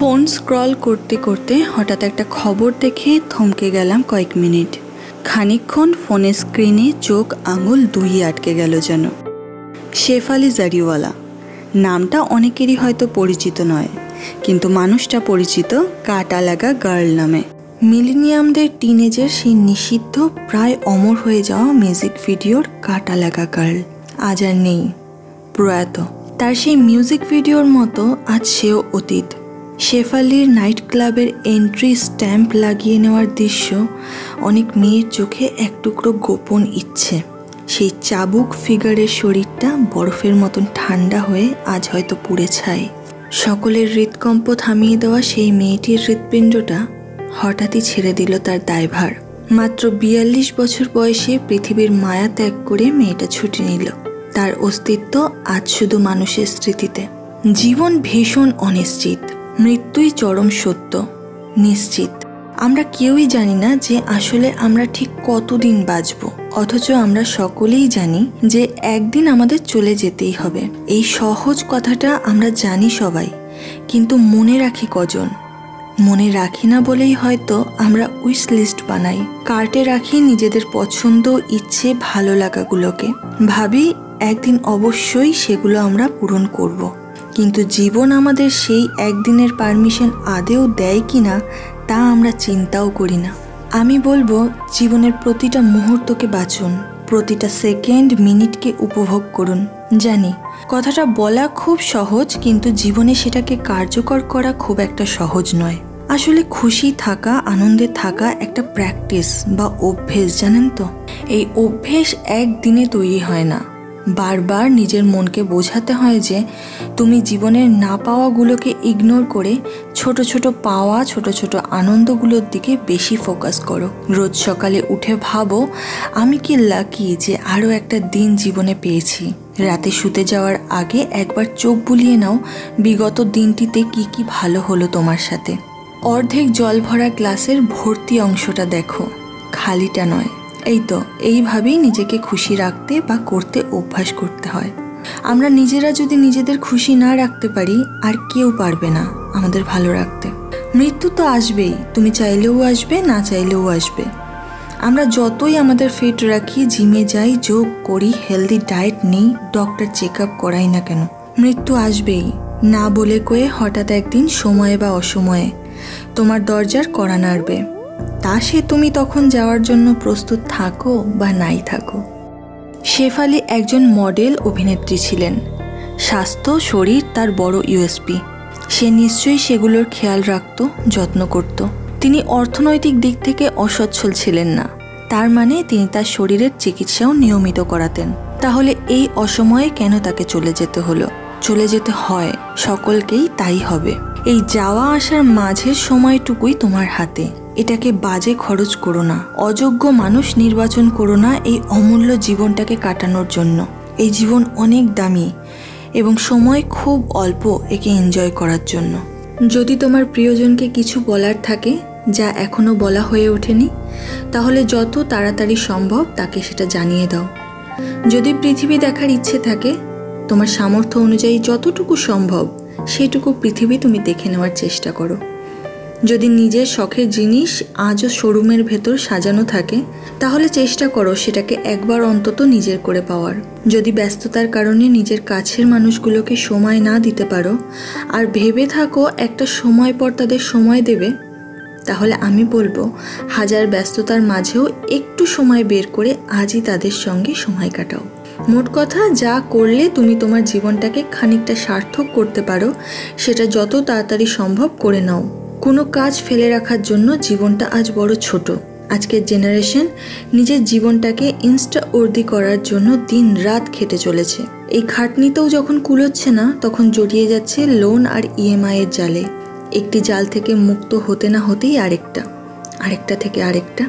Phone scroll করতে করতে হঠাৎ একটা খবর দেখে থমকে গেলাম কয়েক মিনিট। খানিকক্ষণ ফোনের স্ক্রিনে চোখ আঙুল দুই আটকে গেল যেন। শেফালি জারিওয়ালা নামটা অনেকেরই হয়তো পরিচিত নয়, কিন্তু মানুষটা পরিচিত কাটা লাগা গার্ল নামে। মিলেনিয়ামদের টিনেজের সেই নিষিদ্ধ প্রায় অমর হয়ে যাওয়া মিউজিক ভিডিওর কাটা লাগা গার্ল আজ আর নেই, প্রয়াত। তার সেই মিউজিক ভিডিওর মতো আজ সেও অতীত। শেফালির নাইট ক্লাবের এন্ট্রি স্ট্যাম্প লাগিয়ে নেওয়ার দৃশ্য অনেক মেয়ের চোখে এক টুকরো গোপন ইচ্ছে। সেই চাবুক ফিগারের শরীরটা বরফের মতন ঠান্ডা হয়ে আজ হয়তো পুড়ে ছাই। সকলের হৃদকম্প থামিয়ে দেওয়া সেই মেয়েটির হৃৎপিণ্ডটা হঠাৎই ছেড়ে দিল তার দায়ভার। মাত্র 42 বছর বয়সে পৃথিবীর মায়া ত্যাগ করে মেয়েটা ছুটে নিল। তার অস্তিত্ব আজ শুধু মানুষের স্মৃতিতে। জীবন ভীষণ অনিশ্চিত, মৃত্যুই চরম সত্য, নিশ্চিত। আমরা কেউই জানি না যে আসলে আমরা ঠিক কতদিন বাঁচব, অথচ আমরা সকলেই জানি যে একদিন আমাদের চলে যেতেই হবে। এই সহজ কথাটা আমরা জানি সবাই, কিন্তু মনে রাখি কজন? মনে রাখি না বলেই হয়তো আমরা উইশ লিস্ট বানাই, কার্টে রাখি নিজেদের পছন্দ, ইচ্ছে, ভালো লাগাগুলোকে। ভাবি একদিন অবশ্যই সেগুলো আমরা পূরণ করব। কিন্তু জীবন আমাদের সেই একদিনের পারমিশন আদেও দেয় কি না তা আমরা চিন্তাও করি না। আমি বলবো, জীবনের প্রতিটা মুহূর্তকে বাঁচুন, প্রতিটা সেকেন্ড মিনিটকে উপভোগ করুন। জানি কথাটা বলা খুব সহজ, কিন্তু জীবনে সেটাকে কার্যকর করা খুব একটা সহজ নয়। আসলে খুশি থাকা, আনন্দে থাকা একটা প্র্যাকটিস বা অভ্যেস, জানেন তো। এই অভ্যেস একদিনে তৈরি হয় না। বারবার নিজের মনকে বোঝাতে হয় যে তুমি জীবনের না পাওয়াগুলোকে ইগনোর করে ছোট ছোট পাওয়া, ছোট ছোট আনন্দগুলোর দিকে বেশি ফোকাস করো। রোজ সকালে উঠে ভাবো, আমি কি লাকি যে আরও একটা দিন জীবনে পেয়েছি। রাতে শুতে যাওয়ার আগে একবার চোখ বুলিয়ে নাও বিগত দিনটিতে কি কি ভালো হলো তোমার সাথে। অর্ধেক জল ভরা গ্লাসের ভর্তি অংশটা দেখো, খালিটা নয়। এই তো এইভাবেই নিজেকে খুশি রাখতে বা করতে অভ্যাস করতে হয়। আমরা নিজেরা যদি নিজেদের খুশি না রাখতে পারি, আর কেউ পারবে না আমাদের ভালো রাখতে। মৃত্যু তো আসবেই, তুমি চাইলেও আসবে, না চাইলেও আসবে। আমরা যতই আমাদের ফিট রাখি, জিমে যাই, যোগ করি, হেলদি ডায়েট নিই, ডক্টর চেক আপ করাই না কেন, মৃত্যু আসবেই। না বলে কয়ে হঠাৎ একদিন সময়ে বা অসময়ে তোমার দরজার কড়া নাড়বে। তা সে তুমি তখন যাওয়ার জন্য প্রস্তুত থাকো বা নাই থাকো। শেফালি একজন মডেল অভিনেত্রী ছিলেন। স্বাস্থ্য, শরীর তার বড় ইউএসপি। সে নিশ্চয়ই সেগুলোর খেয়াল রাখত, যত্ন করত। তিনি অর্থনৈতিক দিক থেকে অসচ্ছল ছিলেন না, তার মানে তিনি তার শরীরের চিকিৎসাও নিয়মিত করাতেন। তাহলে এই অসময়ে কেন তাকে চলে যেতে হলো? চলে যেতে হয়, সকলকেই তাই হবে। এই যাওয়া আসার মাঝের সময়টুকুই তোমার হাতে। এটাকে বাজে খরচ করো না, অযোগ্য মানুষ নির্বাচন করো না এই অমূল্য জীবনটাকে কাটানোর জন্য। এই জীবন অনেক দামি এবং সময় খুব অল্প একে এনজয় করার জন্য। যদি তোমার প্রিয়জনকে কিছু বলার থাকে যা এখনো বলা হয়ে ওঠেনি, তাহলে যত তাড়াতাড়ি সম্ভব তাকে সেটা জানিয়ে দাও। যদি পৃথিবী দেখার ইচ্ছে থাকে, তোমার সামর্থ্য অনুযায়ী যতটুকু সম্ভব সেটুকু পৃথিবী তুমি দেখে নেওয়ার চেষ্টা করো। যদি নিজের শখের জিনিস আজও শোরুমের ভেতর সাজানো থাকে, তাহলে চেষ্টা করো সেটাকে একবার অন্তত নিজের করে পাওয়ার। যদি ব্যস্ততার কারণে নিজের কাছের মানুষগুলোকে সময় না দিতে পারো, আর ভেবে থাকো একটা সময় পর তাদের সময় দেবে, তাহলে আমি বলবো হাজার ব্যস্ততার মাঝেও একটু সময় বের করে আজই তাদের সঙ্গে সময় কাটাও। মোট কথা, যা করলে তুমি তোমার জীবনটাকে খানিকটা সার্থক করতে পারো সেটা যত তাড়াতাড়ি সম্ভব করে নাও। কোনো কাজ ফেলে রাখার জন্য জীবনটা আজ বড় ছোট। আজকের জেনারেশন নিজের জীবনটাকে ইনস্টাওর্দি করার জন্য দিন রাত খেটে চলেছে। এই খাটনিতেও যখন কুলোচ্ছে না, তখন জড়িয়ে যাচ্ছে লোন আর ইএমআই এর জালে। একটি জাল থেকে মুক্ত হতে না হতেই আরেকটা থেকে আরেকটা।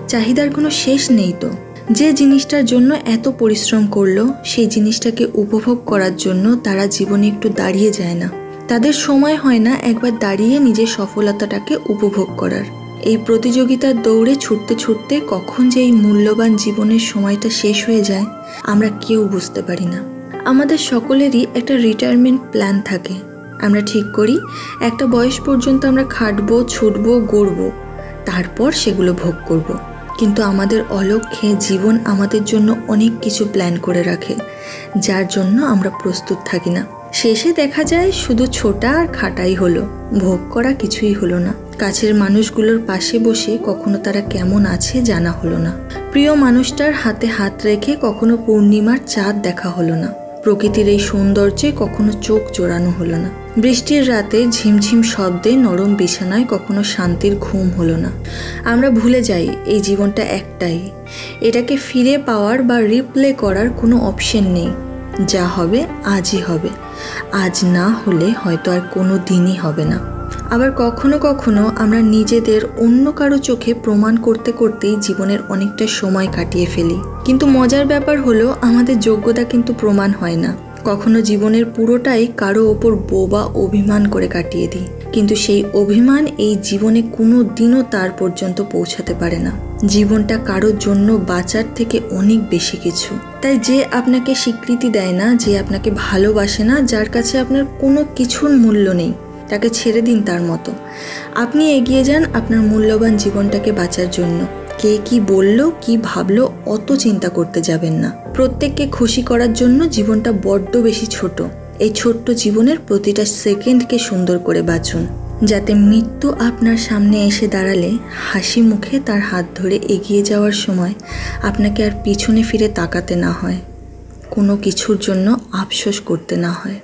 চাহিদার কোনো শেষ নেই তো। যে জিনিসটার জন্য এত পরিশ্রম করলো, সেই জিনিসটাকে উপভোগ করার জন্য তারা জীবনে একটু দাঁড়িয়ে যায় না। তাদের সময় হয় না একবার দাঁড়িয়ে নিজের সফলতাটাকে উপভোগ করার। এই প্রতিযোগিতার দৌড়ে ছুটতে ছুটতে কখন যে এই মূল্যবান জীবনের সময়টা শেষ হয়ে যায় আমরা কেউ বুঝতে পারি না। আমাদের সকলেরই একটা রিটায়ারমেন্ট প্ল্যান থাকে, আমরা ঠিক করি একটা বয়স পর্যন্ত আমরা খাটবো, ছুটবো, গড়বো, তারপর সেগুলো ভোগ করব। কিন্তু আমাদের অলক্ষ্যে জীবন আমাদের জন্য অনেক কিছু প্ল্যান করে রাখে, যার জন্য আমরা প্রস্তুত থাকি না। শেষে দেখা যায় শুধু ছোটা আর খাটাই হলো, ভোগ করা কিছুই হলো না। কাছের মানুষগুলোর পাশে বসে কখনো তারা কেমন আছে জানা হলো না। প্রিয় মানুষটার হাতে হাত রেখে কখনো পূর্ণিমার চাঁদ দেখা হলো না। প্রকৃতির এই সৌন্দর্যে কখনো চোখ জোড়ানো হলো না। বৃষ্টির রাতে ঝিমঝিম শব্দে নরম বিছানায় কখনো শান্তির ঘুম হলো না। আমরা ভুলে যাই এই জীবনটা একটাই, এটাকে ফিরে পাওয়ার বা রিপ্লে করার কোনো অপশন নেই। যা হবে আজই হবে, আজ না হলে হয়তো আর কোনো দিনই হবে না। আবার কখনো কখনো আমরা নিজেদের অন্য কারো চোখে প্রমাণ করতে করতেই জীবনের অনেকটা সময় কাটিয়ে ফেলি। কিন্তু মজার ব্যাপার হলো আমাদের যোগ্যতা কিন্তু প্রমাণ হয় না। কখনো জীবনের পুরোটাই কারো ওপর বোবা অভিমান করে কাটিয়ে দিই, কিন্তু সেই অভিমান এই জীবনে কোনো দিনও তার পর্যন্ত পৌঁছাতে পারে না। জীবনটা কারোর জন্য বাঁচার থেকে অনেক বেশি কিছু। তাই যে আপনাকে স্বীকৃতি দেয় না, যে আপনাকে ভালোবাসে না, যার কাছে আপনার কোনো কিছুর মূল্য নেই, তাকে ছেড়ে দিন তার মতো। আপনি এগিয়ে যান আপনার মূল্যবান জীবনটাকে বাঁচার জন্য। কে কি বললো, কি ভাবলো, অত চিন্তা করতে যাবেন না। প্রত্যেককে খুশি করার জন্য জীবনটা বড্ড বেশি ছোট। এই ছোট্ট জীবনের প্রতিটা সেকেন্ডকে সুন্দর করে বাঁচুন, যাতে মৃত্যু আপনার সামনে এসে দাঁড়ালে হাসি মুখে তার হাত ধরে এগিয়ে যাওয়ার সময় আপনাকে আর পিছনে ফিরে তাকাতে না হয়, কোনো কিছুর জন্য আফসোস করতে না হয়।